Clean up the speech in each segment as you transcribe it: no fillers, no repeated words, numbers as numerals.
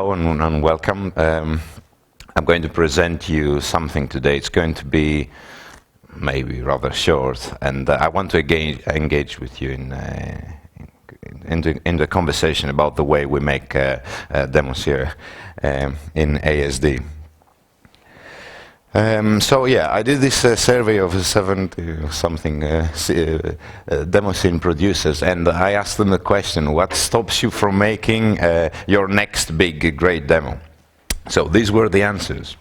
Hello and welcome. I'm going to present you something today. It's going to be maybe rather short, and I want to engage with you in the conversation about the way we make demos here in ASD. So yeah, I did this survey of 70-something demo scene producers, and I asked them the question, what stops you from making your next big, great demo? So these were the answers.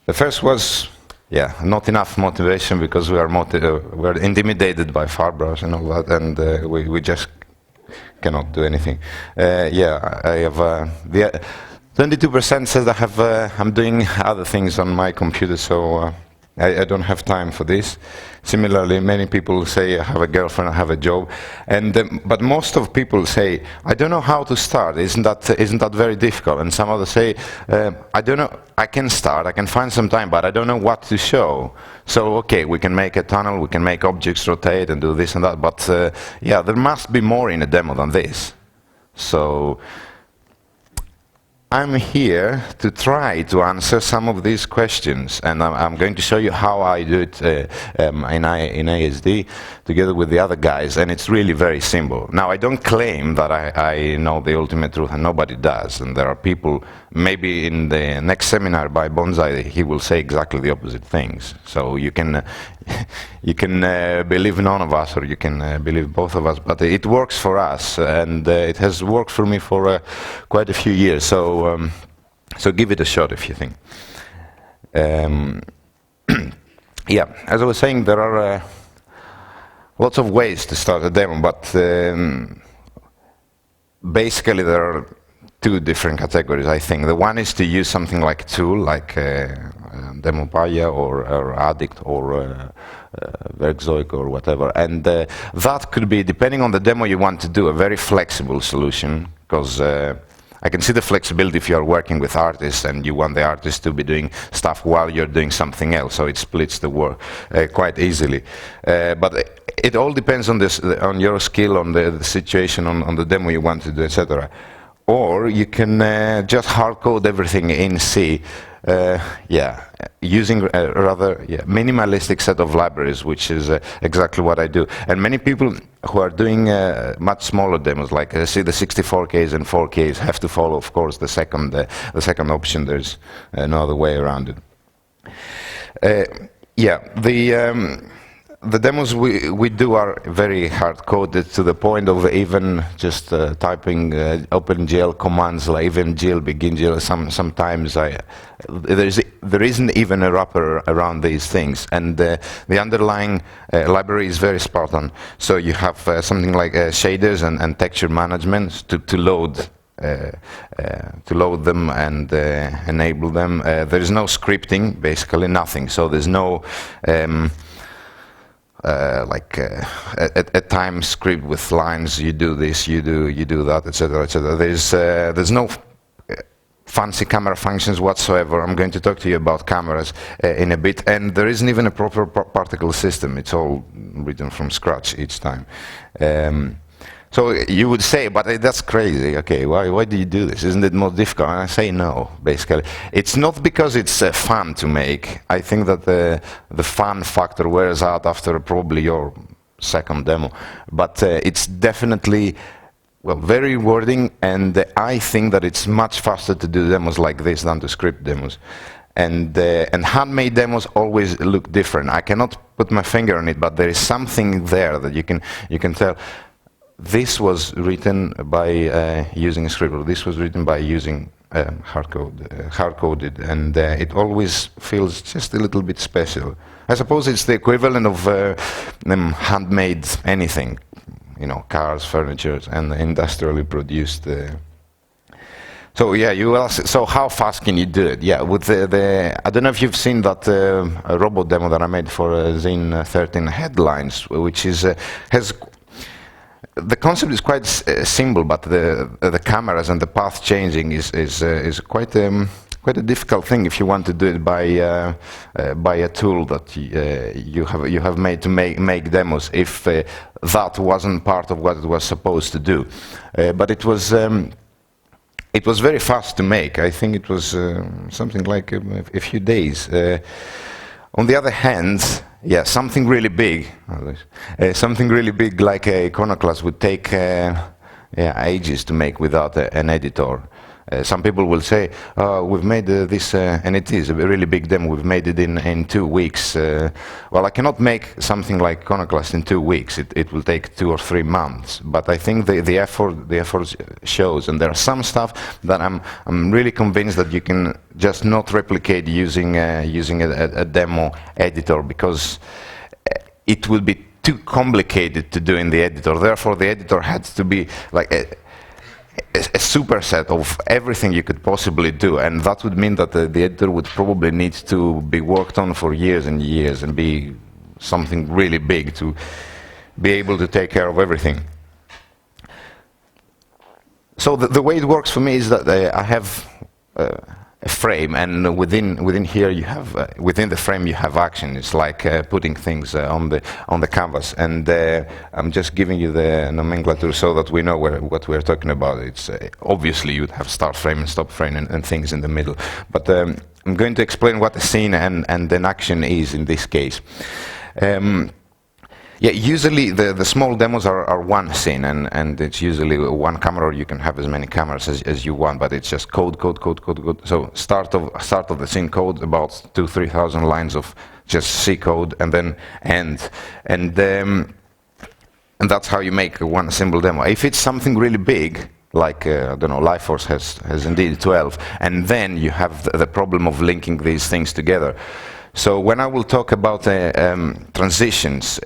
The first was, yeah, not enough motivation, because we're intimidated by Farbrush and all that, and we just cannot do anything. Yeah, I have 22% says I'm doing other things on my computer, so I don't have time for this. Similarly, many people say I have a girlfriend, I have a job, and but most of people say I don't know how to start. Isn't that very difficult? And some others say I don't know. I can start. I can find some time, but I don't know what to show. So okay, we can make a tunnel, we can make objects rotate and do this and that. But yeah, there must be more in a demo than this. So I'm here to try to answer some of these questions, and I'm going to show you how I do it in ASD together with the other guys, and it's really very simple. Now, I don't claim that I know the ultimate truth, and nobody does, and there are people, maybe in the next seminar by Bonsai, he will say exactly the opposite things. So you can believe none of us, or you can believe both of us, but it works for us, and it has worked for me for quite a few years. So give it a shot if you think. Yeah, as I was saying, there are lots of ways to start a demo, but basically there are two different categories, I think. The one is to use something like a tool, like Demopaya or Addict or Werkzeug or whatever, and that could be, depending on the demo you want to do, a very flexible solution, because I can see the flexibility if you're working with artists and you want the artist to be doing stuff while you're doing something else, so it splits the work quite easily. But it all depends on on your skill, on the situation, on the demo you want to do, etc. Or you can just hard code everything in C, yeah, using a rather minimalistic set of libraries, which is exactly what I do. And many people who are doing much smaller demos, like see the 64Ks and 4Ks, have to follow, of course, the second option. There's no other way around it. Yeah, the demos we do are very hard-coded, to the point of even just typing OpenGL commands, like even GL, begin GL. Sometimes there isn't even a wrapper around these things, and the underlying library is very Spartan. So you have something like shaders and texture management to load them and enable them. There is no scripting, basically nothing. So there's no a time script with lines, you do this, you do that, etc., etc. There's no fancy camera functions whatsoever. I'm going to talk to you about cameras in a bit, and there isn't even a proper particle system. It's all written from scratch each time. So you would say, but that's crazy. Okay, why do you do this? Isn't it more difficult? And I say no, basically. It's not because it's fun to make. I think that the fun factor wears out after probably your second demo. But it's definitely, well, very rewarding, and I think that it's much faster to do demos like this than to script demos. And handmade demos always look different. I cannot put my finger on it, but there is something there that you can tell. This was written by using a script, or this was written by using hard-coded, and it always feels just a little bit special. I suppose it's the equivalent of handmade anything, you know, cars, furniture, and industrially produced. So yeah, you ask, so how fast can you do it? Yeah, with I don't know if you've seen that robot demo that I made for Zine 13 headlines, which has. The concept is quite simple, but the cameras and the path changing is quite a difficult thing if you want to do it by a tool that you have made to make demos. If that wasn't part of what it was supposed to do, but it was it was very fast to make. I think it was something like a few days. On the other hand, yeah, something really big like a iconoclast would take ages to make without an editor. Some people will say, we've made this, and it is a really big demo, we've made it in 2 weeks. Well, I cannot make something like Iconoclast in 2 weeks. It will take 2 or 3 months. But I think the effort shows, and there are some stuff that I'm really convinced that you can just not replicate using a demo editor, because it would be too complicated to do in the editor. Therefore, the editor had to be like a superset of everything you could possibly do, and that would mean that the editor would probably need to be worked on for years and years and be something really big to be able to take care of everything. So the way it works for me is that I have a frame, and within here you have within the frame you have action. It's like putting things on the canvas, and I'm just giving you the nomenclature so that we know what we're talking about. It's obviously you'd have start frame and stop frame and things in the middle, but I'm going to explain what a scene and an action is in this case. Yeah, usually the small demos are one scene, and it's usually one camera, or you can have as many cameras as you want, but it's just code. So start of the scene code, about 2,000-3,000 lines of just C code, and then end. And that's how you make one simple demo. If it's something really big, like I don't know, LifeForce has indeed 12, and then you have the problem of linking these things together. So when I will talk about transitions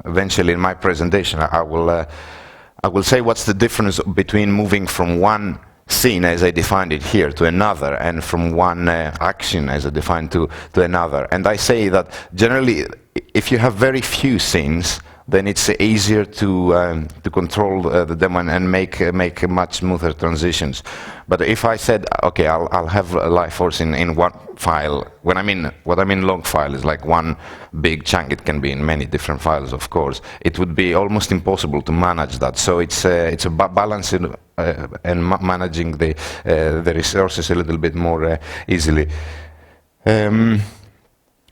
eventually in my presentation, I will say what's the difference between moving from one scene as I defined it here to another, and from one action as I defined to another. And I say that generally, if you have very few scenes, then it's easier to control the demo and make much smoother transitions. But if I said, okay, I'll have LifeForce in one file, what I mean log file is like one big chunk. It can be in many different files, of course. It would be almost impossible to manage that. So it's a balancing and managing the resources a little bit more easily.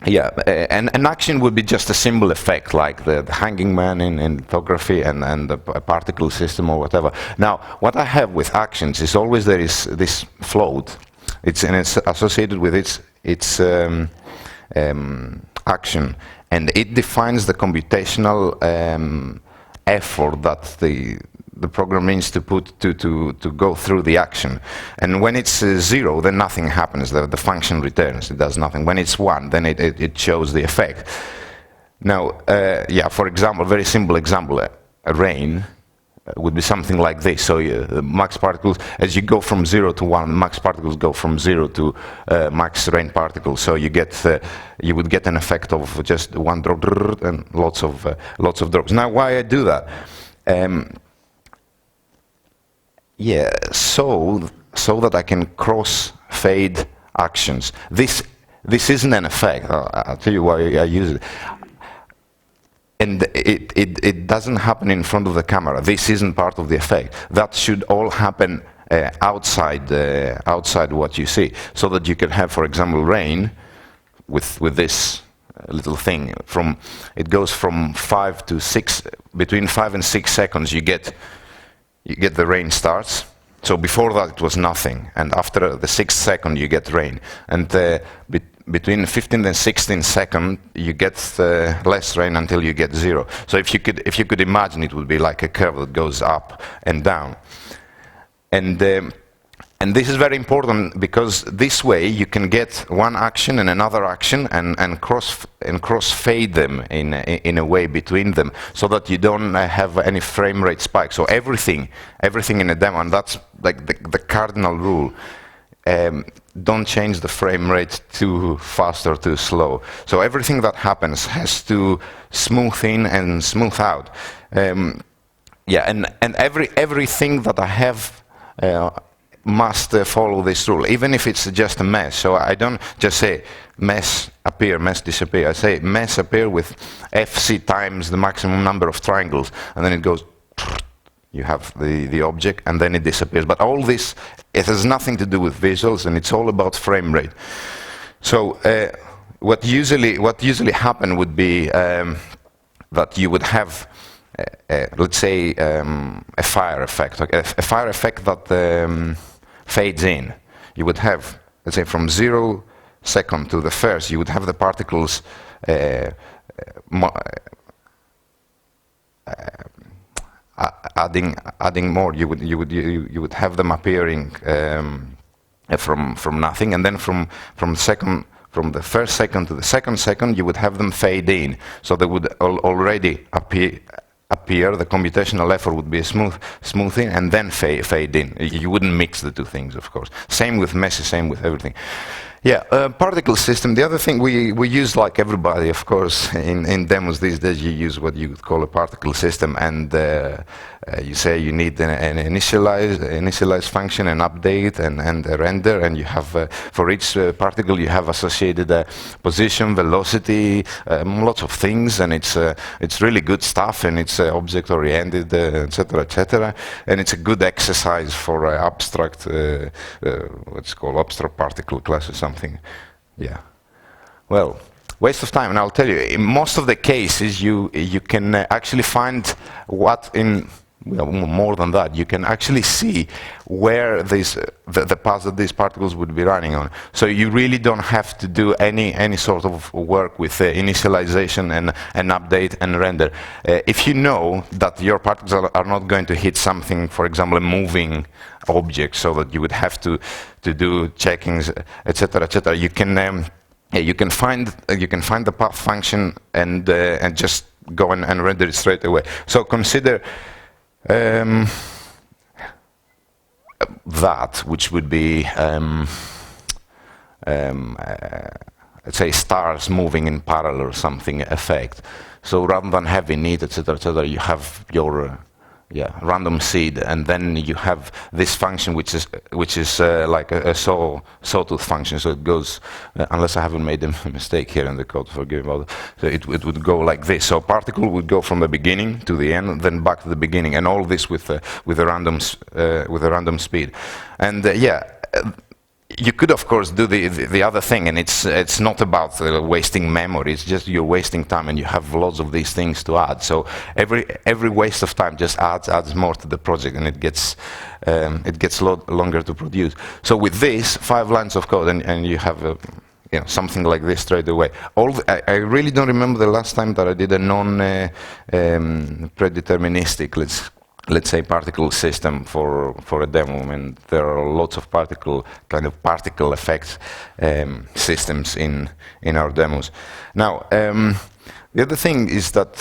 Yeah, and an action would be just a symbol effect, like the hanging man in lithography and the particle system or whatever. Now, what I have with actions is always there is this float. It's associated with its action, and it defines the computational effort that the program needs to put to go through the action. And when it's 0, then nothing happens. The function returns. It does nothing. When it's 1, then it shows the effect. Now, yeah, for example, very simple example, rain would be something like this. So max particles, as you go from 0 to 1, max particles go from 0 to max rain particles. So you would get an effect of just one drop and lots of drops. Now, why I do that? Yeah, so that I can cross-fade actions. This isn't an effect. I'll tell you why I use it. And it doesn't happen in front of the camera. This isn't part of the effect. That should all happen outside what you see, so that you can have, for example, rain with this little thing. It goes from 5 to 6, between 5 and 6 seconds. You get the rain starts. So before that it was nothing, and after the 6th second you get rain, and between 15 and 16 seconds you get less rain until you get 0. So if you could imagine, it would be like a curve that goes up and down, and this is very important, because this way you can get one action and another action and cross fade them in a way between them, so that you don't have any frame rate spike. So everything in a demo, and that's like the cardinal rule. Don't change the frame rate too fast or too slow. So everything that happens has to smooth in and smooth out. Yeah, and everything that I have must follow this rule, even if it's just a mesh. So I don't just say mesh appear, mesh disappear. I say mesh appear with FC times the maximum number of triangles, and then it goes You have the object, and then it disappears. But all this, it has nothing to do with visuals, and it's all about frame rate. So what usually happen would be that you would have, let's say, a fire effect. Okay? A fire effect that fades in. You would have, let's say, from 0 second to the first, you would have the particles adding more. You would have them appearing from nothing, and then from the first second to the second second, you would have them fade in. So they would already appear. The computational effort would be smoothing, and then fade in. You wouldn't mix the two things, of course. Same with meshes, same with everything. Yeah, particle system. The other thing we use, like everybody, of course, in demos these days, you use what you would call a particle system, and you say you need an initialize function, an update, and a render, and you have for each particle you have associated position, velocity, lots of things, and it's really good stuff, and it's object oriented, etc., etc., and it's a good exercise for abstract, what's called abstract particle class or something. Yeah. Well, waste of time, and I'll tell you, in most of the cases you can actually find what in, well, more than that, you can actually see where the paths that these particles would be running on. So you really don't have to do any sort of work with initialization and update and render. If you know that your particles are not going to hit something, for example, a moving object, so that you would have to do checkings, etc., etc., you can find the path function and just go and render it straight away. So consider that, which would be let's say stars moving in parallel or something effect. So rather than having it, etc., etc., you have your random seed, and then you have this function which is like a sawtooth function. So it goes, unless I haven't made a mistake here in the code, forgive me about it. So it would go like this. So particle would go from the beginning to the end, then back to the beginning, and all this with a random speed. And you could, of course, do the other thing, and it's not about wasting memory. It's just you're wasting time, and you have lots of these things to add. So every waste of time just adds more to the project, and it gets longer to produce. So with this 5 lines of code, and you have something like this straight away. I really don't remember the last time that I did a non-predeterministic, let's say, particle system for a demo. I mean, there are lots of particle effects systems in our demos. Now, the other thing is that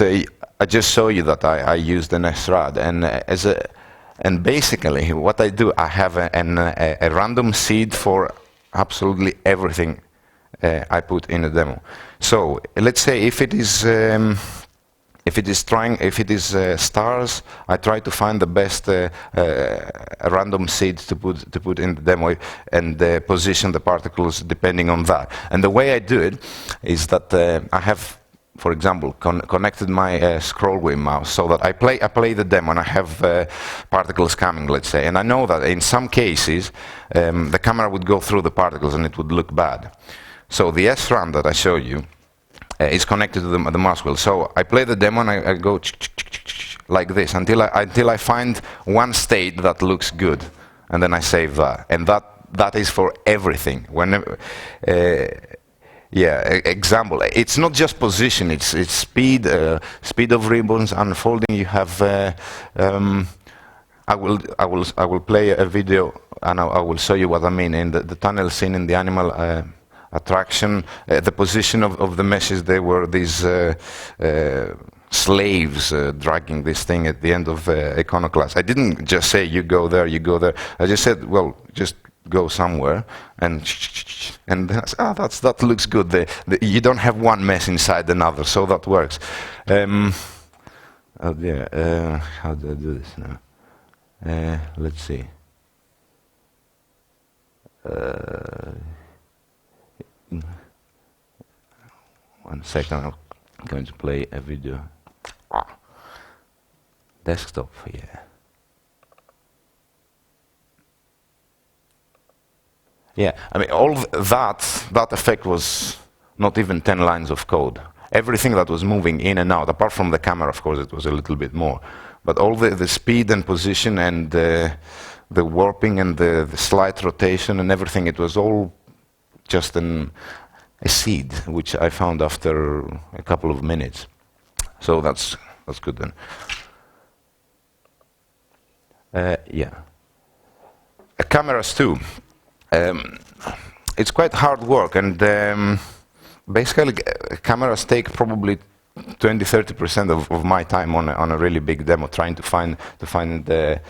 I just show you that I used an SRAD, and basically what I do, I have a random seed for absolutely everything I put in a demo. So let's say if it is stars, I try to find the best random seeds to put in the demo, and position the particles depending on that. And the way I do it is that I have, for example, connected my scroll wheel mouse, so that I play the demo, and I have particles coming, let's say, and I know that in some cases the camera would go through the particles and it would look bad. So the SRAM that I show you is connected to the mouse wheel. So I play the demo, and I go like this until I find one state that looks good, and then I save that. And that is for everything. Whenever, example. It's not just position. It's speed, speed of ribbons unfolding. You have. I will play a video, and I will show you what I mean in the tunnel scene in the animal. Attraction, the position of the meshes, they were these slaves dragging this thing at the end of Iconoclast. I didn't just say you go there, you go there. I just said, well, just go somewhere, and that looks good. You don't have one mesh inside another, so that works. How do I do this now? Let's see. One second, I'm going to play a video. Desktop, yeah. Yeah, I mean, that effect was not even 10 lines of code. Everything that was moving in and out, apart from the camera, of course, it was a little bit more. But all the speed and position and the warping and the slight rotation and everything, it was all just a seed, which I found after a couple of minutes. So that's good then. Yeah. Cameras too. It's quite hard work, and basically cameras take probably 20–30% of my time on a really big demo, trying to find a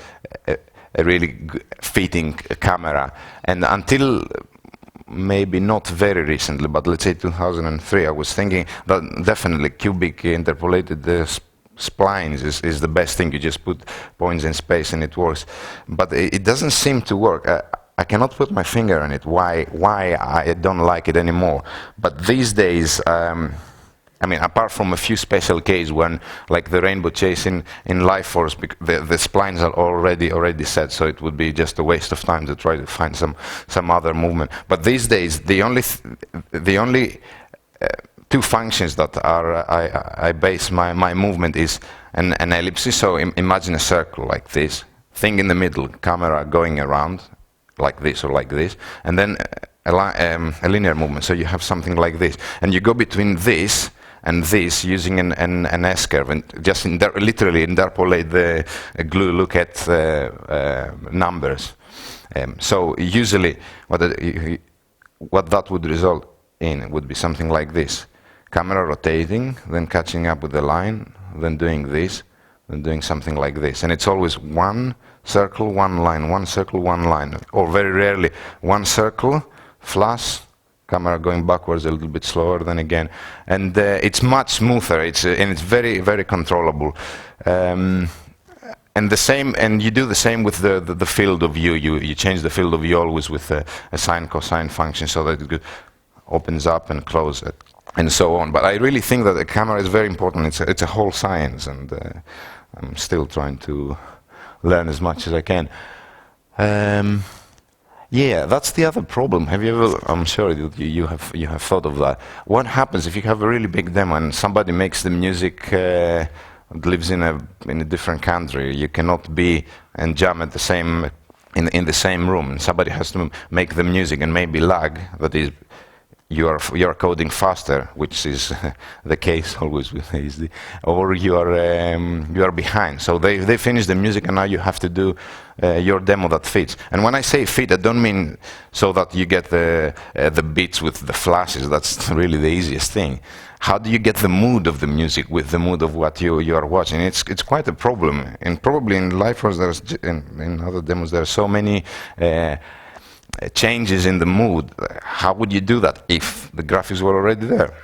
really fitting camera. And until maybe not very recently, but let's say 2003, I was thinking that definitely cubic interpolated splines is the best thing. You just put points in space and it works. But it doesn't seem to work. I cannot put my finger on it, why I don't like it anymore. But these days, I mean, apart from a few special cases when, like the rainbow chase in Life Force, the splines are already set, so it would be just a waste of time to try to find some other movement. But these days, the only two functions that I base my movement is an ellipsis. So imagine a circle like this, thing in the middle, camera going around like this or like this, and then a linear movement. So you have something like this, and you go between this and this using an S-curve, and just literally interpolate the glue, look at numbers. So usually what that would result in would be something like this. Camera rotating, then catching up with the line, then doing this, then doing something like this. And it's always one circle, one line, one circle, one line. Or very rarely, one circle, flash, camera going backwards a little bit slower than again. And it's much smoother, and it's very, very controllable. And you do the same with the field of view. You change the field of view always with a sine cosine function so that it opens up and close it, and so on. But I really think that the camera is very important. It's a whole science, and I'm still trying to learn as much as I can. Yeah, that's the other problem. Have you ever? I'm sure you have thought of that. What happens if you have a really big demo and somebody makes the music? Lives in a different country. You cannot be and jam at the same in the same room. And somebody has to make the music and maybe lag. That is, you are coding faster, which is the case always with ASD, or you are behind. So they finish the music and now you have to do your demo that fits. And when I say fit, I don't mean so that you get the beats with the flashes. That's really the easiest thing. How do you get the mood of the music with the mood of what you are watching? It's quite a problem. And probably in Life Force, in other demos, there are so many changes in the mood. How would you do that if the graphics were already there?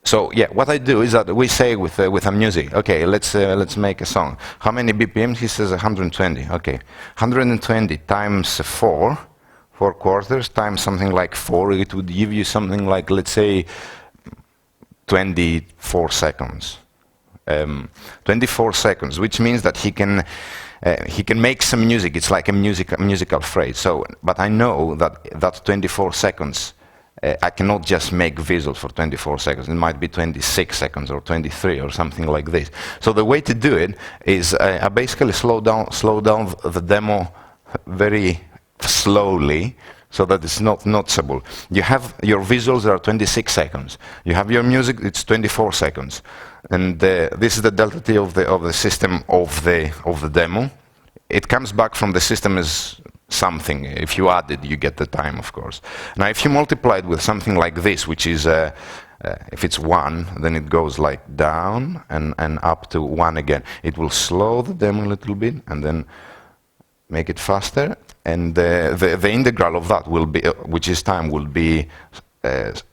So yeah, what I do is that we say with a music, okay, let's make a song. How many BPMs? He says 120. Okay, 120 times 4 quarters times something like 4. It would give you something like, let's say, 24 seconds. 24 seconds, which means that he can make some music. It's like a musical phrase. So, but I know that 24 seconds, I cannot just make visuals for 24 seconds. It might be 26 seconds or 23 or something like this. So the way to do it is I basically slow down the demo very slowly, so that it's not noticeable. You have your visuals are 26 seconds. You have your music, it's 24 seconds. And this is the delta T of the system of the demo. It comes back from the system as something. If you add it, you get the time, of course. Now, if you multiply it with something like this, which is if it's 1, then it goes like down and up to 1 again. It will slow the demo a little bit and then make it faster. And the integral of that will be, which is time, will be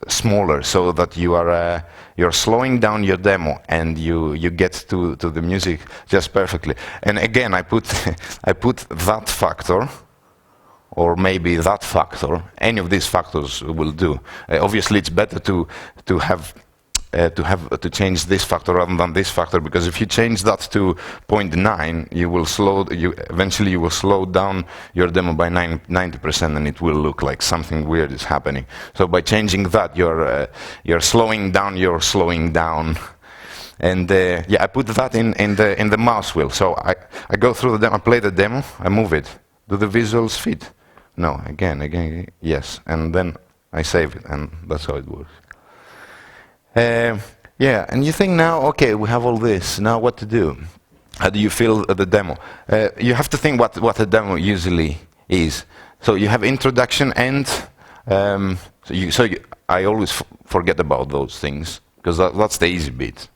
smaller, so that you're slowing down your demo and you get to the music just perfectly. And again, I put that factor, or maybe that factor. Any of these factors will do. Obviously, it's better to have to change this factor rather than this factor, because if you change that to 0.9, eventually you will slow down your demo by 90%, and it will look like something weird is happening. So by changing that, you're slowing down your slowing down. And yeah, I put that in the mouse wheel. So I go through the demo, I play the demo, I move it. Do the visuals fit? No, again, yes. And then I save it, and that's how it works. Yeah, and you think now, okay, we have all this, now what to do? How do you feel the demo? You have to think what a demo usually is. So you have introduction, end. I always forget about those things, because that's the easy bit.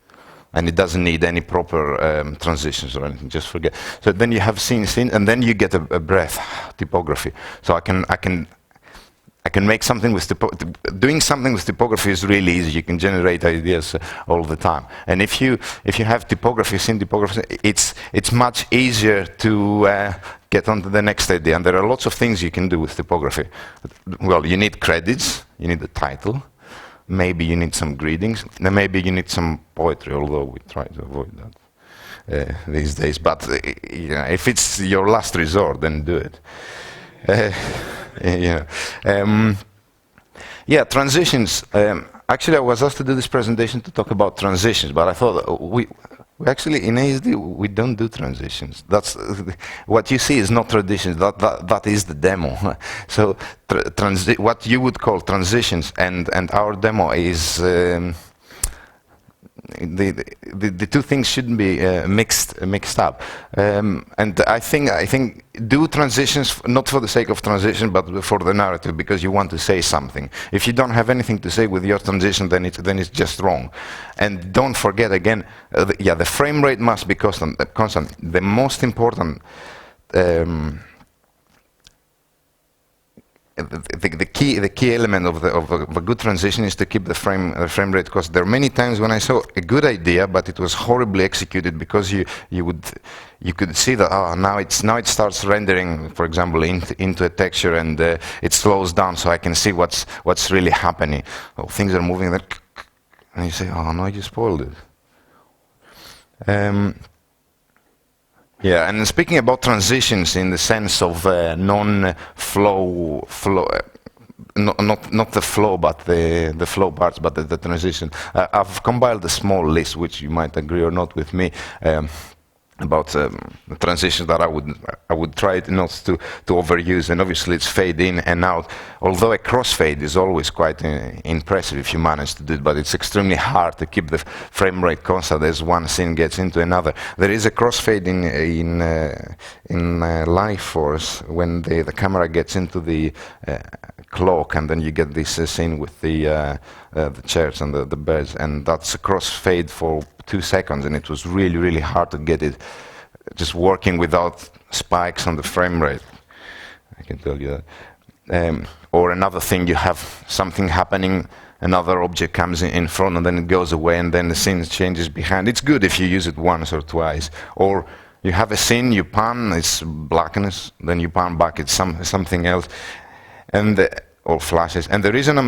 And it doesn't need any proper transitions or anything, just forget. So then you have scene, and then you get a breath, typography. So I can make something with doing something with typography is really easy. You can generate ideas all the time. And if you have typography, scene typography, it's much easier to get on to the next idea. And there are lots of things you can do with typography. Well, you need credits, you need the title. Maybe you need some greetings, and maybe you need some poetry, although we try to avoid that these days. But if it's your last resort, then do it. Yeah, transitions. Actually, I was asked to do this presentation to talk about transitions, but I thought we actually in ASD we don't do transitions. That's what you see is not traditions. That is the demo. So what you would call transitions and our demo is the two things shouldn't be mixed up. And I think do transitions not for the sake of transition, but for the narrative, because you want to say something. If you don't have anything to say with your transition, then it's just wrong. And don't forget again, the frame rate must be constant. The most important. The key element of a good transition is to keep the frame rate, because there are many times when I saw a good idea but it was horribly executed, because you could see that now it starts rendering, for example, into a texture, and it slows down so I can see what's really happening. Things are moving, and you say, oh no, you spoiled it. Yeah, and speaking about transitions in the sense of non-flow, not the flow, but the flow parts, but the transition. I've compiled a small list, which you might agree or not with me, about the transitions that I would try not to overuse, and obviously it's fade in and out. Although a crossfade is always quite impressive if you manage to do it, but it's extremely hard to keep the frame rate constant as one scene gets into another. There is a crossfade in Life Force when the camera gets into the cloak, and then you get this scene with the chairs and the beds, and that's a crossfade for 2 seconds, and it was really, really hard to get it just working without spikes on the frame rate. I can tell you that. Or another thing, you have something happening, another object comes in front, and then it goes away, and then the scene changes behind. It's good if you use it once or twice. Or you have a scene, you pan, it's blackness, then you pan back, it's something else, and or flashes. And the reason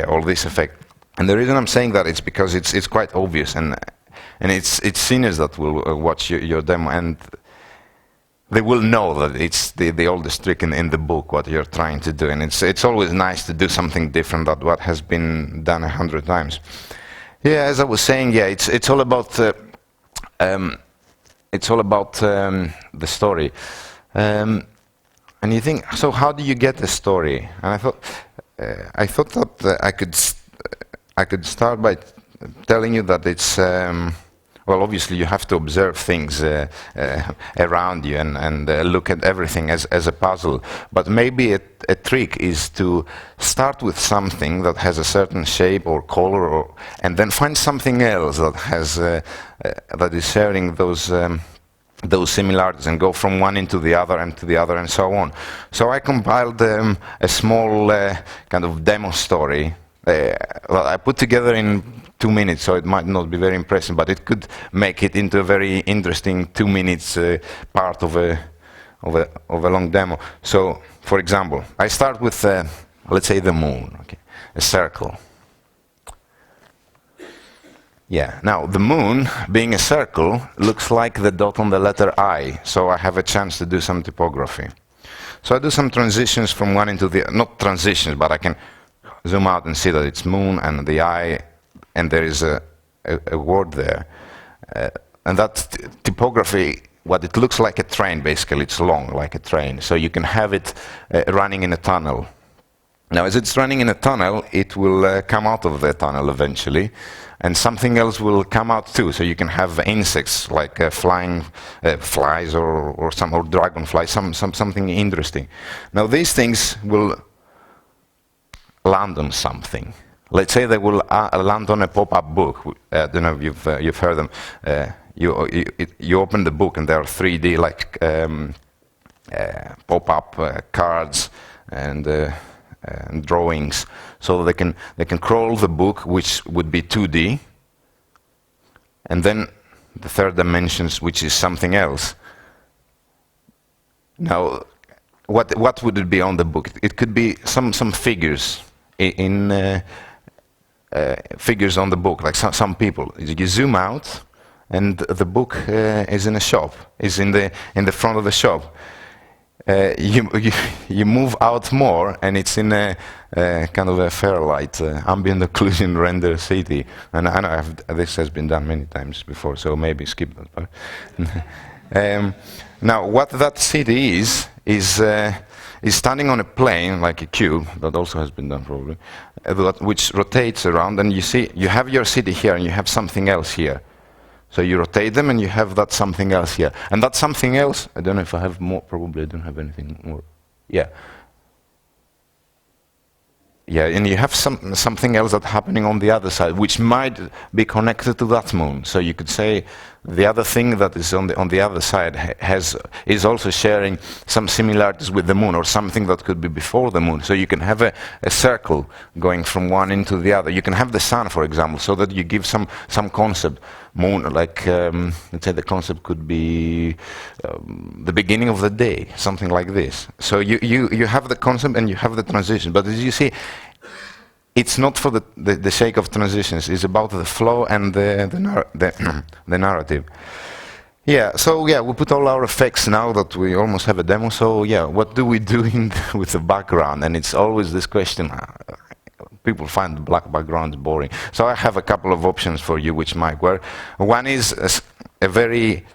all this effect. And the reason I'm saying that is because it's quite obvious, and it's seniors that will watch your demo, and they will know that it's the oldest trick in the book, what you're trying to do, and it's always nice to do something different than what has been done 100 times. Yeah, as I was saying, yeah, it's all about the story, and you think, so how do you get a story? And I thought that I could start by telling you that it's well, obviously you have to observe things around you and look at everything as a puzzle. But maybe a trick is to start with something that has a certain shape or color, and then find something else that has that is sharing those similarities, and go from one into the other and to the other and so on. So I compiled a small kind of demo story. Well, I put together in 2 minutes, so it might not be very impressive, but it could make it into a very interesting 2 minutes part of a long demo. So, for example, I start with let's say the moon, okay, a circle. Yeah, now the moon, being a circle, looks like the dot on the letter I, so I have a chance to do some typography. So I do some transitions from one into the, not transitions, but I can zoom out and see that it's moon and the I, and there is a word there. And that typography, what it looks like a train, basically, it's long, like a train. So you can have it running in a tunnel. Now, as it's running in a tunnel, it will come out of the tunnel eventually, and something else will come out too. So you can have insects like flying flies or dragonflies, something interesting. Now, these things will land on something. Let's say they will land on a pop-up book. I don't know if you've heard them. You open the book and there are 3D like pop-up cards and drawings, so they can crawl the book, which would be 2D, and then the third dimensions, which is something else. Now, what would it be on the book? It could be some figures in figures on the book, like some people. You zoom out, and the book is in a shop, is in the front of the shop. You move out more, and it's in a kind of a Fairlight ambient occlusion render city. And I know this has been done many times before, so maybe skip that part. Now, what that city is standing on a plane, like a cube, that also has been done probably, which rotates around, and you have your city here, and you have something else here. So you rotate them, and you have that something else here. And that something else, I don't know if I have more, probably I don't have anything more. Yeah. Yeah, and you have something else that's happening on the other side, which might be connected to that moon. So you could say the other thing that is on the other side is also sharing some similarities with the moon, or something that could be before the moon. So you can have a circle going from one into the other. You can have the sun, for example, so that you give some concept. Moon, like let's say the concept could be the beginning of the day, something like this. So you have the concept and you have the transition. But as you see, it's not for the sake of transitions. It's about the flow and the narrative. Yeah, so yeah, we put all our effects now that we almost have a demo. So yeah, what do we do with the background? And it's always this question. People find the black backgrounds boring. So I have a couple of options for you which might work. One is a very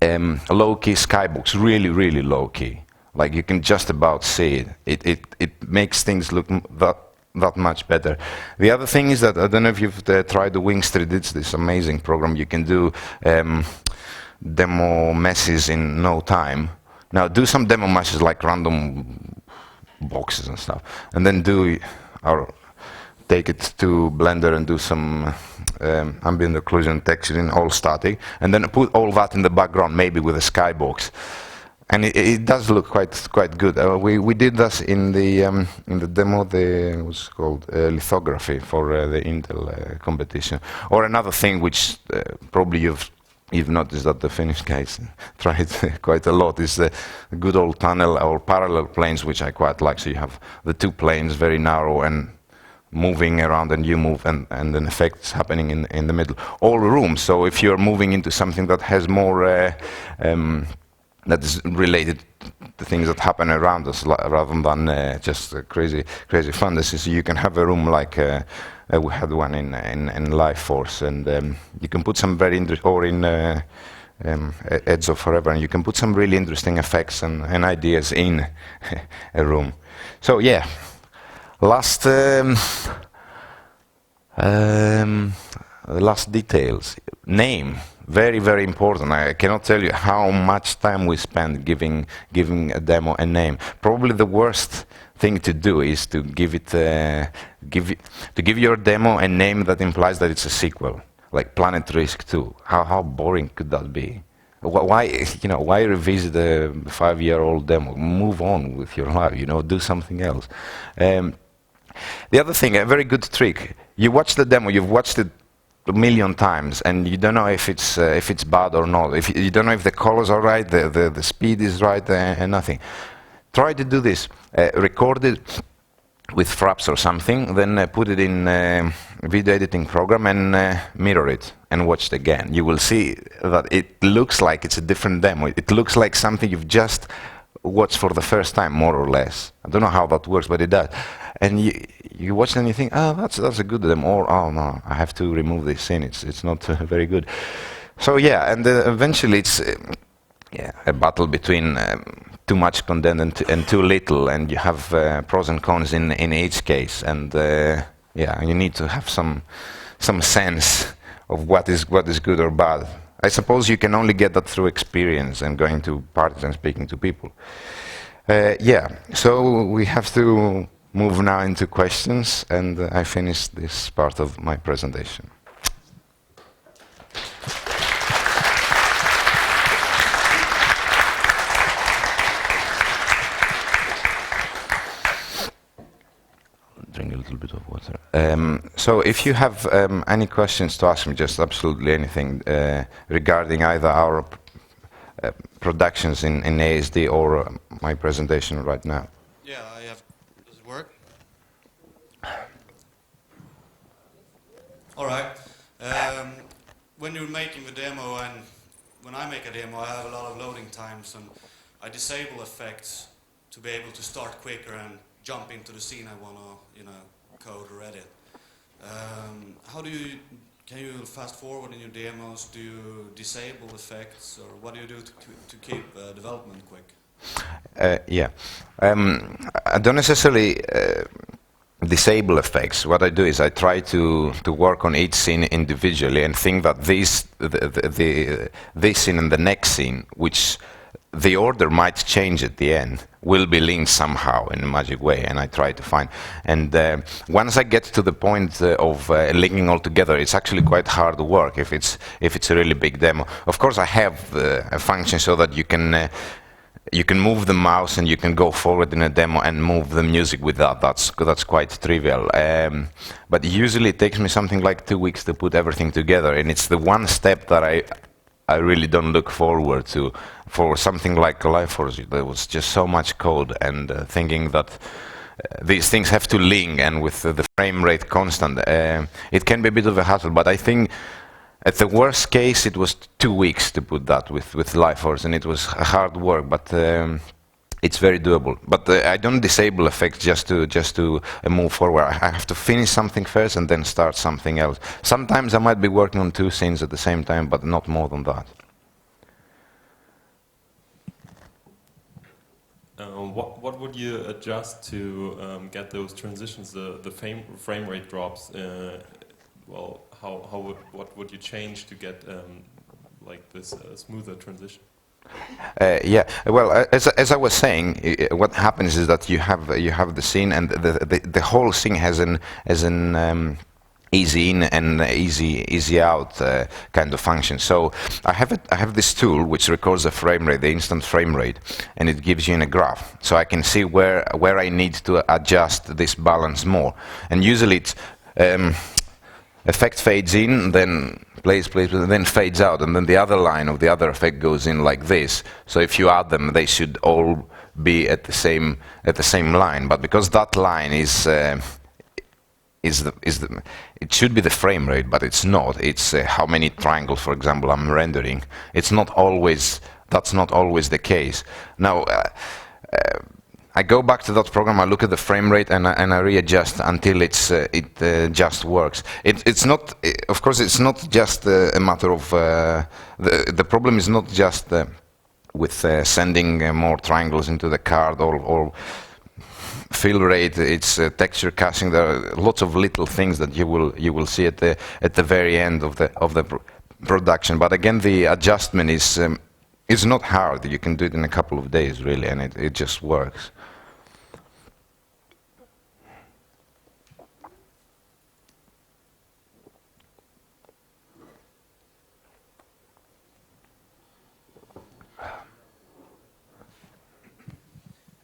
low-key skybox, really, really low-key. Like you can just about see it. It makes things look that much better. The other thing is that, I don't know if you've tried the Wings 3D, it's this amazing program. You can do demo meshes in no time. Now do some demo meshes like random boxes and stuff, and then take it to Blender and do some ambient occlusion texturing, all static, and then put all that in the background, maybe with a skybox. And it does look quite good. We did this in the demo. It was called lithography for the Intel competition. Or another thing which probably you've noticed that the Finnish guys tried quite a lot is the good old tunnel or parallel planes, which I quite like. So you have the two planes very narrow and moving around, and you move, and an effect's happening in the middle. All rooms. So if you're moving into something that has more that is related to things that happen around us, rather than just crazy fantasy, so you can have a room like we had one in Life Force, and you can put some very interesting, or in Edge of Forever, and you can put some really interesting effects and ideas in a room. So yeah. Last details. Name, very, very important. I cannot tell you how much time we spend giving a demo a name. Probably the worst thing to do is to give your demo a name that implies that it's a sequel, like Planet Risk 2. How boring could that be? Why revisit a 5-year-old demo? Move on with your life. Do something else. The other thing, a very good trick. You watch the demo. You've watched it a million times, and you don't know if it's bad or not. If you don't know if the colors are right, the speed is right, and nothing. Try to do this. Record it with Fraps or something, then put it in video editing program and mirror it and watch it again. You will see that it looks like it's a different demo. It looks like something you've just watched for the first time, more or less. I don't know how that works, but it does. And you watch it and you think, oh, that's a good demo, or oh no, I have to remove this scene. It's not very good. So yeah, and eventually it's a battle between too much content and too little, and you have pros and cons in each case, and yeah, you need to have some sense of what is good or bad. I suppose you can only get that through experience and going to parties and speaking to people. Yeah, so we have to move now into questions, and I finished this part of my presentation. Drink a little bit of water. So if you have any questions to ask me, just absolutely anything regarding either our productions in ASD or my presentation right now. Yeah, I have. Does it work? All right. When you're making the demo, and when I make a demo, I have a lot of loading times, and I disable effects to be able to start quicker and jump into the scene I want to, code or edit. How do you? Can you fast forward in your demos? Do you disable effects, or what do you do to keep development quick? Yeah, I don't necessarily disable effects. What I do is I try to work on each scene individually and think that this scene and the next scene, which the order might change at the end, will be linked somehow in a magic way, and I try to find. And once I get to the point of linking all together, it's actually quite hard work if it's a really big demo. Of course, I have a function so that you can move the mouse and you can go forward in a demo and move the music with that. That's quite trivial. But usually it takes me something like 2 weeks to put everything together, and it's the one step that I really don't look forward to. For something like Life Force, there was just so much code, and thinking that these things have to link, and with the frame rate constant, it can be a bit of a hassle. But I think at the worst case, it was 2 weeks to put that with Life Force, and it was hard work, but it's very doable. But I don't disable effects just to move forward. I have to finish something first and then start something else. Sometimes I might be working on 2 scenes at the same time, but not more than that. What would you adjust to get those transitions, the frame rate drops? Well, what would you change to get like this smoother transition? Yeah, well, as I was saying, what happens is that you have the scene, and the whole scene has an easy in and easy out kind of function. So I have this tool which records the frame rate, the instant frame rate, and it gives you in a graph. So I can see where I need to adjust this balance more. And usually it's effect fades in, then plays, and then fades out, and then the other line of the other effect goes in like this. So if you add them, they should all be at the same line. But because that line it should be the frame rate, but it's not. It's how many triangles, for example, I'm rendering. That's not always the case. Now, I go back to that program, I look at the frame rate, and I readjust until it just works. It's not, of course, it's not just a matter of the problem is not just with sending more triangles into the card or fill rate. It's texture caching. There are lots of little things that you will see at the very end of the production. But again, the adjustment is not hard. You can do it in a couple of days, really, and it just works.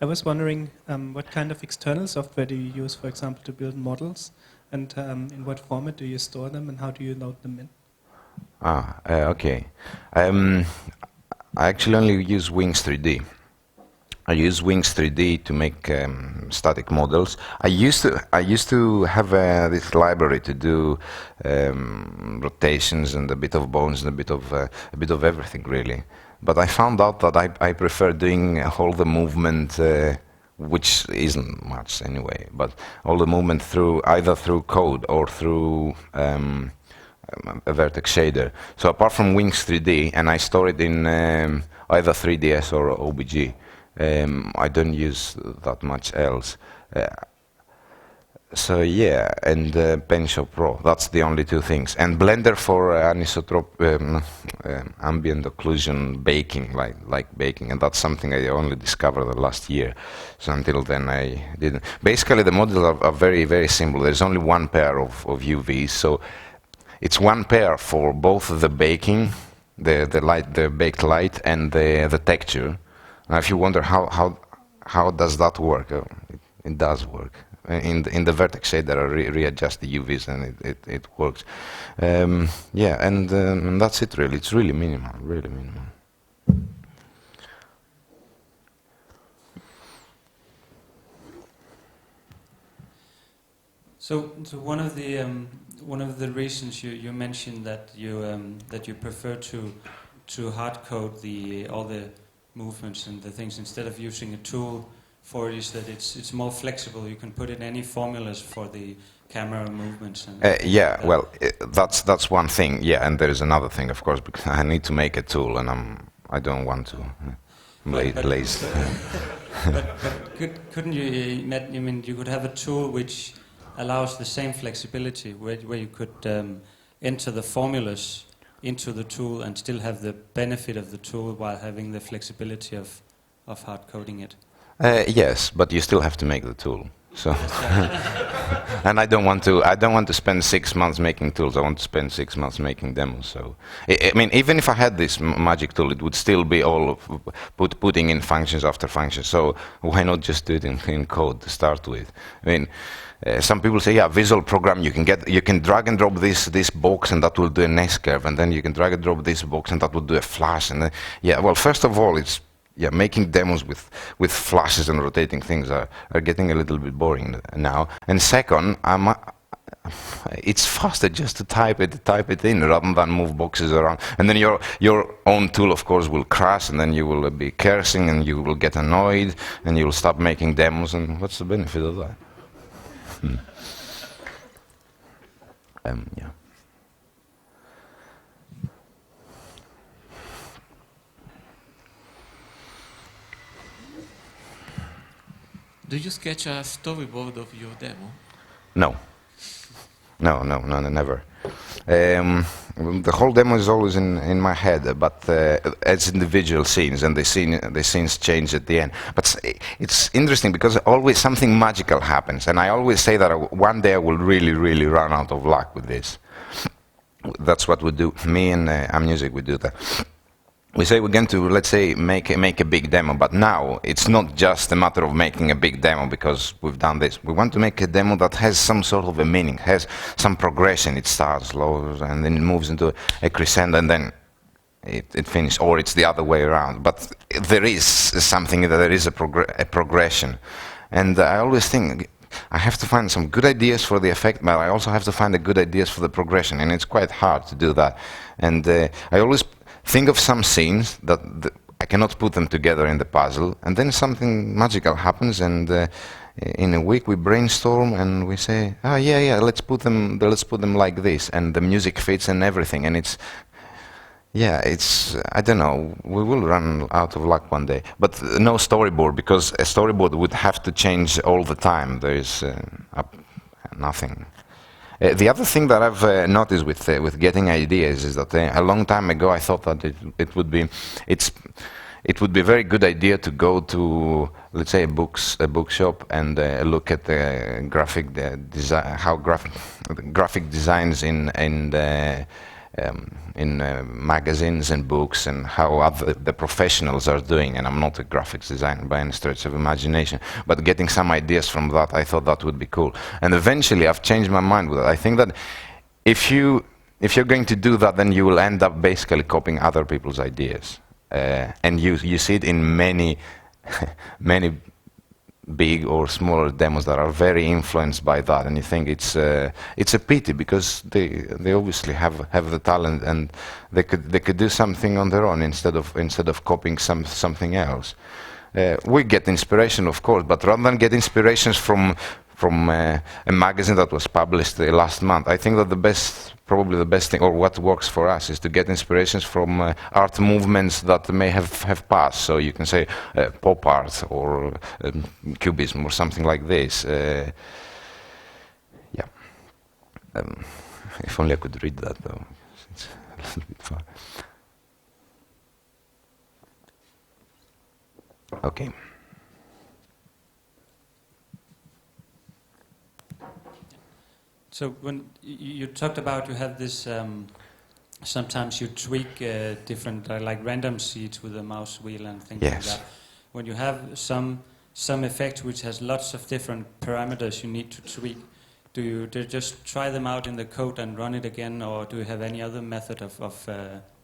I was wondering what kind of external software do you use, for example, to build models, and in what format do you store them, and how do you load them in? Okay. I actually only use Wings 3D. I use Wings 3D to make static models. I used to have this library to do rotations and a bit of bones and a bit of everything really. But I found out that I prefer doing all the movement, which isn't much anyway, but all the movement through either through code or through a vertex shader. So apart from Wings 3D, and I store it in either 3ds or OBG. I don't use that much else. So yeah, and Penshop Pro, that's the only two things. And Blender for anisotrope, ambient occlusion baking, like baking, and that's something I only discovered the last year. So until then I didn't. Basically the models are very, very simple. There's only one pair of UVs, so it's one pair for both the baking, the baked light, and the texture. Now, if you wonder how does that work, it does work. In the vertex shader, I readjust the UVs and it works. Yeah, and that's it really. It's really minimal, really minimal. So one of the reasons you mentioned that you prefer to hard code all the movements and the things instead of using a tool for it is that it's more flexible. You can put in any formulas for the camera movements. And yeah, well, that's one thing. Yeah, and there is another thing, of course, because I need to make a tool, and I don't want to lazy. But couldn't you? I mean, you could have a tool which allows the same flexibility, where you could enter the formulas into the tool and still have the benefit of the tool while having the flexibility of hard coding it. Yes, but you still have to make the tool. So, and I don't want to spend 6 months making tools. I want to spend 6 months making demos. So, I mean, even if I had this magic tool, it would still be all of putting in functions after functions. So, why not just do it in code to start with? I mean, some people say, yeah, visual program. You can drag and drop this box, and that will do an S curve, and then you can drag and drop this box, and that will do a flash. And then, yeah, well, first of all, it's making demos with flashes and rotating things are getting a little bit boring now. And second, it's faster just to type it in rather than move boxes around. And then your own tool, of course, will crash, and then you will be cursing, and you will get annoyed, and you will stop making demos. And what's the benefit of that? Yeah. Do you sketch a storyboard of your demo? No, never. The whole demo is always in my head, but as individual scenes, and the scenes change at the end. But it's interesting because always something magical happens, and I always say that one day I will really, really run out of luck with this. That's what we do. Me and Music, we do that. We say we're going to, let's say, make a big demo, but now it's not just a matter of making a big demo because we've done this. We want to make a demo that has some sort of a meaning, has some progression. It starts low and then it moves into a crescendo and then it finishes, or it's the other way around. But there is something, there is a progression. And I always think I have to find some good ideas for the effect, but I also have to find the good ideas for the progression, and it's quite hard to do that. And I always think of some scenes that I cannot put them together in the puzzle, and then something magical happens, and in a week we brainstorm and we say, oh yeah, let's put them like this, and the music fits and everything, and it's I don't know, we will run out of luck one day, but no storyboard, because a storyboard would have to change all the time. There is nothing. The other thing that I've noticed with getting ideas is that a long time ago I thought that it would be a very good idea to go to, let's say, a bookshop and look at the graphic design, how graphic designs in magazines and books, and how the professionals are doing. And I'm not a graphics designer by any stretch of imagination, but getting some ideas from that, I thought that would be cool. And eventually I've changed my mind with it. I think that if you're going to do that, then you will end up basically copying other people's ideas. And you see it in many many big or smaller demos that are very influenced by that, and you think it's a pity because they obviously have the talent and they could do something on their own instead of copying something else. We get inspiration, of course, but rather than get inspirations from a magazine that was published last month, I think that probably the best thing, or what works for us, is to get inspirations from art movements that may have passed. So you can say pop art or cubism or something like this. Yeah. If only I could read that, though. It's a little bit far. Okay. So when you talked about you have this, sometimes you tweak different, like random seeds with a mouse wheel and things like that. When you have some effect which has lots of different parameters you need to tweak, do you just try them out in the code and run it again, or do you have any other method of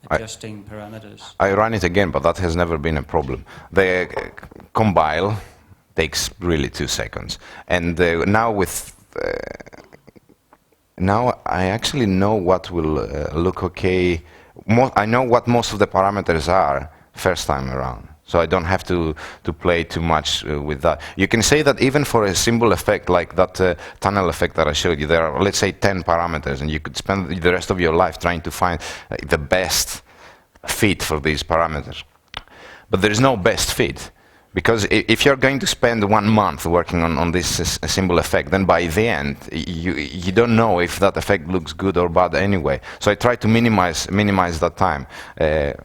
adjusting parameters? I run it again, but that has never been a problem. The compile takes really 2 seconds, and now I actually know what will look okay. I know what most of the parameters are first time around, so I don't have to play too much with that. You can say that even for a simple effect like that tunnel effect that I showed you, there are, let's say, 10 parameters, and you could spend the rest of your life trying to find the best fit for these parameters. But there is no best fit. Because if you're going to spend 1 month working on this simple effect, then by the end you don't know if that effect looks good or bad anyway. So I try to minimize that time.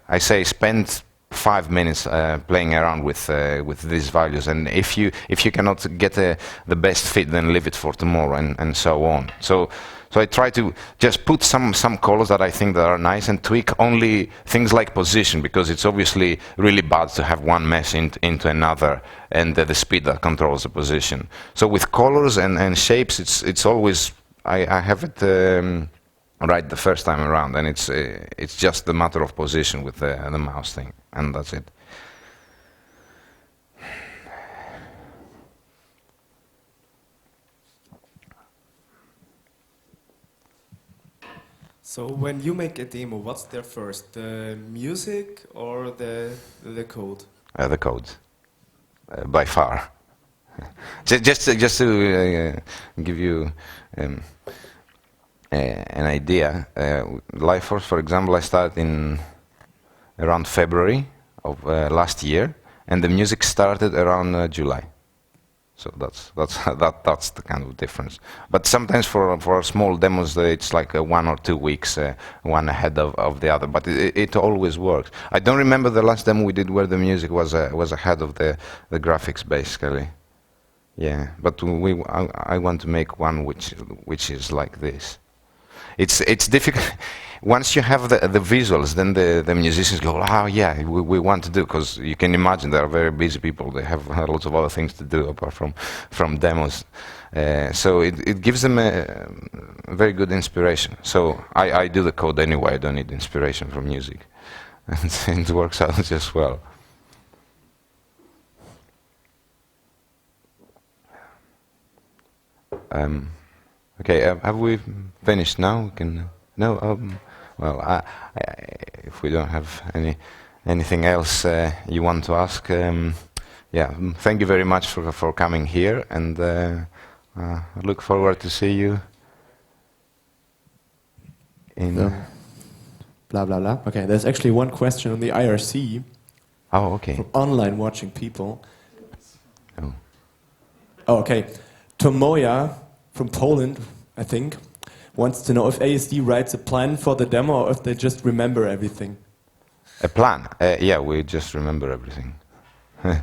I say spend 5 minutes playing around with these values, and if you cannot get the best fit, then leave it for tomorrow, and so on. So I try to just put some colors that I think that are nice and tweak only things like position, because it's obviously really bad to have one mesh into another and the speed that controls the position. So with colors and shapes, it's always I have it right the first time around, and it's just a matter of position with the mouse thing, and that's it. So when you make a demo, what's there first, the music or the code? The code, by far. just to give you an idea, Life Force, for example, I started in around February of last year, and the music started around July. So that's the kind of difference. But sometimes for small demos, it's like 1 or 2 weeks, one ahead of the other. But it always works. I don't remember the last demo we did where the music was ahead of the graphics, basically. Yeah, but I want to make one which is like this. It's difficult. Once you have the visuals, then the musicians go, oh yeah, we want to do, because you can imagine they are very busy people. They have lots of other things to do apart from demos. So it gives them a very good inspiration. So I do the code anyway. I don't need inspiration from music. And it works out just well. Okay, have we finished now? We can no. Well, if we don't have anything else you want to ask, yeah, thank you very much for coming here, and I look forward to see you in. Blah blah blah. Okay, there's actually one question on the IRC. Oh, okay. From online watching people. Oh. Oh, okay. Tomoya from Poland, I think, wants to know if ASD writes a plan for the demo or if they just remember everything. A plan? Yeah, we just remember everything. Well,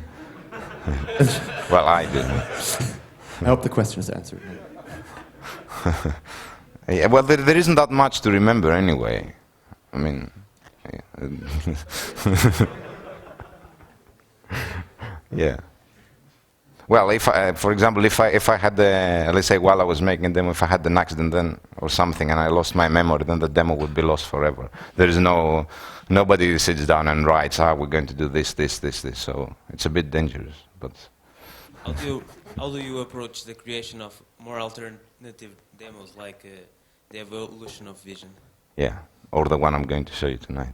I didn't. I hope the question is answered. Yeah, well, there isn't that much to remember anyway. I mean, yeah. Well, if I, for example, if I had the, let's say while I was making a demo, if I had an accident then or something and I lost my memory, then the demo would be lost forever. There is nobody sits down and writes, we're going to do this. So it's a bit dangerous. But how do you approach the creation of more alternative demos, like the evolution of vision? Yeah, or the one I'm going to show you tonight.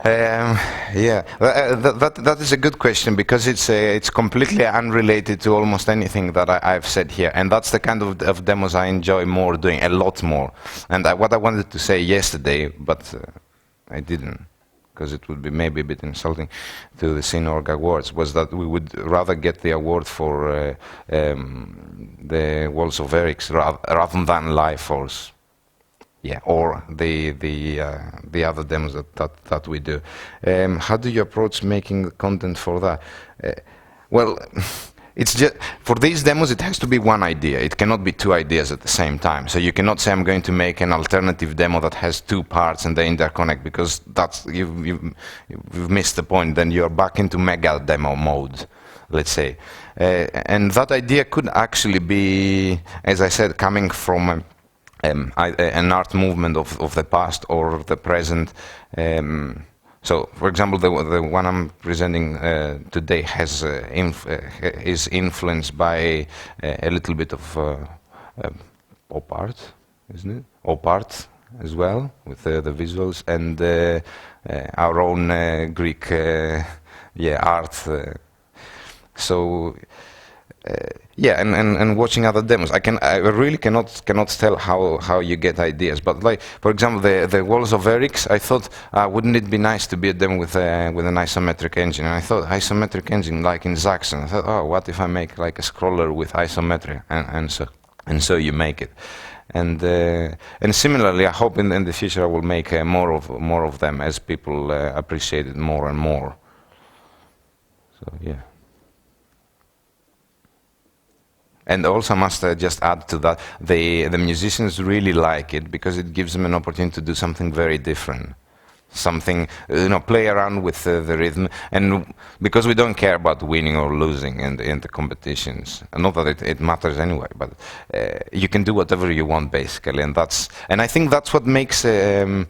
Yeah, that is a good question, because it's completely unrelated to almost anything that I've said here, and that's the kind of demos I enjoy more doing, a lot more. And what I wanted to say yesterday, but I didn't, because it would be maybe a bit insulting to the Cineorg Awards, was that we would rather get the award for the Walls of Eric's rather than Life Force. Yeah, or the other demos that we do. How do you approach making content for that? Well, it's just for these demos it has to be one idea. It cannot be two ideas at the same time. So you cannot say I'm going to make an alternative demo that has two parts and they interconnect, because that's you've missed the point. Then you're back into mega demo mode, let's say. And that idea could actually be, as I said, coming from an art movement of the past or the present. So, for example, the one I'm presenting today has is influenced by a little bit of op art, isn't it? Op art as well, with the visuals, and our own Greek art. So. Yeah, and watching other demos, I really cannot tell how you get ideas. But like, for example, the Walls of Eric's, I thought, wouldn't it be nice to be a demo with an isometric engine? And I thought isometric engine, like in Zaxxon. I thought, oh, what if I make like a scroller with isometry? And so you make it. And similarly, I hope in the future I will make more of them as people appreciate it more and more. So yeah. And also, I must just add to that, the musicians really like it because it gives them an opportunity to do something very different. Something, play around with the rhythm, and because we don't care about winning or losing in the competitions, not that it matters anyway, but you can do whatever you want basically, and I think that's what makes an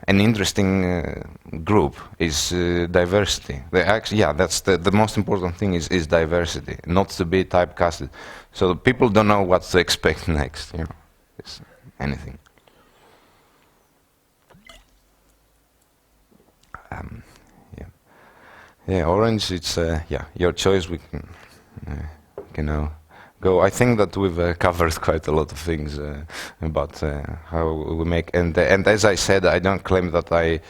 interesting group is diversity. That's the most important thing is diversity, not to be typecasted, so people don't know what to expect next. It's anything. Yeah, orange. It's your choice. We can go. I think that we've covered quite a lot of things about how we make. And as I said, I don't claim that I,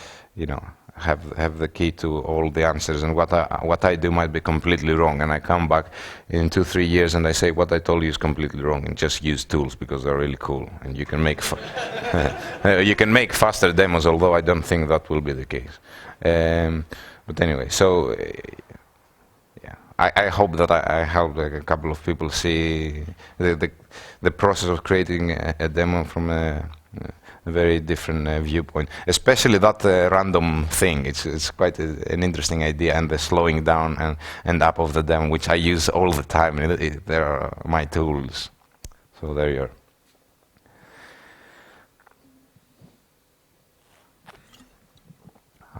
have the key to all the answers. And what I do might be completely wrong. And I come back in 2-3 years and I say what I told you is completely wrong. And just use tools because they're really cool. And you can make you can make faster demos. Although I don't think that will be the case. But anyway, so I hope that I helped a couple of people see the process of creating a demo from a very different viewpoint. Especially that random thing. It's quite an interesting idea, and the slowing down and up of the demo, which I use all the time. There are my tools. So there you are.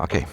Okay.